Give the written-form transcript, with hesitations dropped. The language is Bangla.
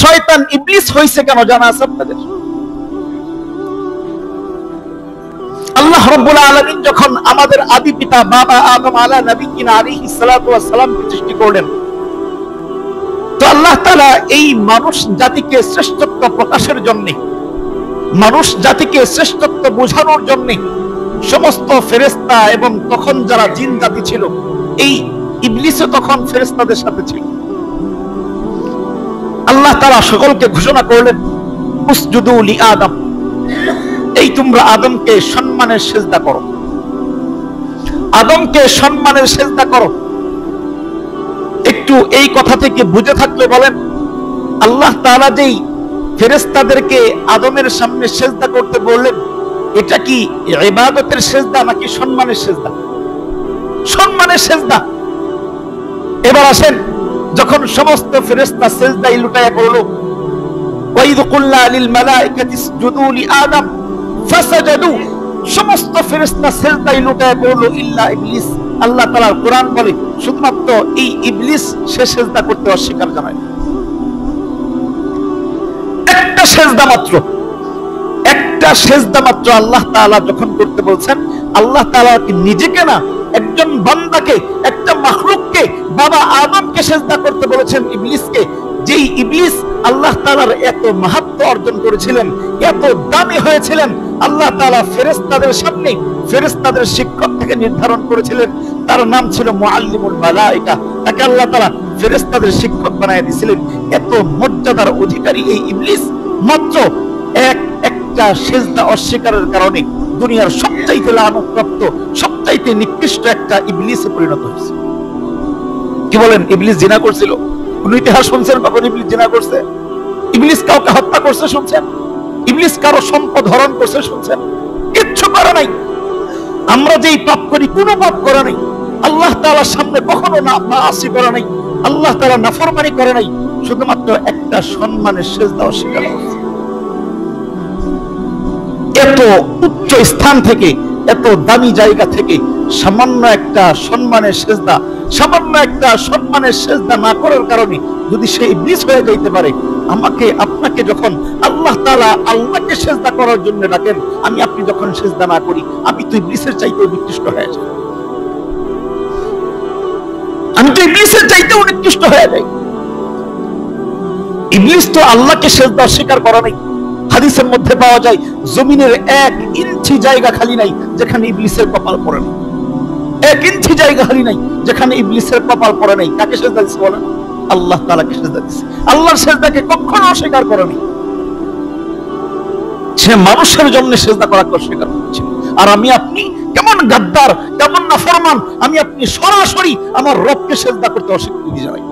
শয়তান ইবলিস হয়েছে কেন জানা আছে আপনাদের? আল্লাহ রাব্বুল আলামিন যখন আমাদের আদি পিতা বাবা আদম আলাইহিস সালাতু ওয়াস সালামকে সৃষ্টি করলেন, তো আল্লাহ তাআলা এই মানুষ জাতিকে শ্রেষ্ঠত্ব প্রকাশের জন্য, মানুষ জাতিকে শ্রেষ্ঠত্ব বোঝানোর জন্য সমস্ত ফেরেশতা এবং তখন যারা জিন জাতি ছিল, এই ইবলিসও তখন ফেরেশতাদের সাথে ছিল। আল্লাহ তাআলা সকলকে ঘোষণা করলেন, উসজুদু লি আদম, এই তোমরা আদমকে সম্মানের সিজদা করো, আদমকে সম্মানের সিজদা করো। একটু এই কথা থেকে বুঝে থাকলে বলেন, আল্লাহ তাআলা যেই ফেরেশতাদেরকে আদমের সামনে সিজদা করতে বললেন, এটা কি ইবাদতের সিজদা নাকি সম্মানের সিজদা? সম্মানের সিজদা। এবার আসেন, যখন সমস্ত ফেরেশতা সিজদায় লুটায়া পড়ল, ওয়াইদ কুল্লা লিল মালাইকাতি ইসজুদু লি আদম ফাসাজাদু, সমস্ত ফেরেশতা সিজদায় লুটায়া পড়ল ইল্লা ইবলিস। আল্লাহ তাআলার কোরআন বলে শুধুমাত্র এই ইবলিস সে সিজদা করতে অস্বীকার জানায়। একটা সিজদা মাত্র, একটা সিজদা মাত্র আল্লাহ তাআলা যখন করতে বলছেন, আল্লাহ তাআলা কি নিজেকে না, একজন বান্দাকে, একটা মাখলুককে, বাবা আদমকে সিজদা করতে বলেছেন ইবলিসকে, যেই ইবলিস আল্লাহ তাআলার এত মাহাত্ম্য অর্জন করেছিলেন, এত দামি হয়েছিলেন, আল্লাহ তাআলা ফেরেশতাদের সামনে ফেরেশতাদের শিক্ষক থেকে নির্ধারণ করেছিলেন, তার নাম ছিল মুআল্লিমুল মালায়েকা। তাকে আল্লাহ তাআলা ফেরেশতাদের শিক্ষক বানায় দিয়েছিলেন। এত মর্যাদার অধিকারী এই ইবলিস মাত্র একটা সিজদা অস্বীকারের কারণে দুনিয়ার সবচাইতে লানতপ্রাপ্ত, সবচাইতে নিকৃষ্ট একটা ইবলিসে পরিণত হয়েছে। কি বলেন, ইবলিস জিনা করছিল? কোন ইতিহাস শুনছেন বাবা ইবলিস জিনা করছে? ইবলিস কাউকে হত্যা করছে শুনছেন? ইবলিস কারো সম্পদ হরণ করছে শুনছেন? কিচ্ছু করে নাই। আমরা যেই পাপ করি, কোনো পাপ করে নাই। আল্লাহ তাআলার সামনে কখনো নাফরমানি করে নাই, আল্লাহ তাআলা নাফরমানি করে নাই, শুধুমাত্র একটা সম্মানের সিজদা অস্বীকার করেছে। এত উচ্চ স্থান থেকে, এত দামি জায়গা থেকে সামান্য একটা সম্মানের সিজদা, সামান্য একটা সম্মানের সিজদা না করার কারণে যদি সে ইবলিস হয়ে যাইতে পারে, আমাকে আপনাকে যখন আল্লাহ তাআলা আল্লাহকে সিজদা করার জন্য ডাকেন, আমি আপনি যখন সিজদা না করি, আমি তো ইবলিসের চাইতেও নিকৃষ্ট হয়ে যাই। আমি তো ইবলিসের চাইতেও নিকৃষ্ট হয়ে যাই। ইবলিস তো আল্লাহকে সিজদা অস্বীকার করে নাই। হাদিসের মধ্যে পাওয়া যায়, জমিনের 1 ইঞ্চি জায়গা খালি নাই যেখানে ইবলিসের কপাল পড়ে নাই। 1 ইঞ্চি জায়গা খালি নাই যেখানে ইবলিসের কপাল পড়ে নাই। কাকে সিজদা দিছে বলেন? আল্লাহ তাআলাকে সিজদা দিছে। আল্লাহর সিজদাকে কখনো অস্বীকার করে নাই। সে মানুষের জন্য সিজদা করাকে অস্বীকার করেছে। আর আমি আপনি কেমন গাদ্দার, কেমন নাফরমান, আমি আপনি সরাসরি আমার রবকে সিজদা করতে অস্বীকৃতি জানাই।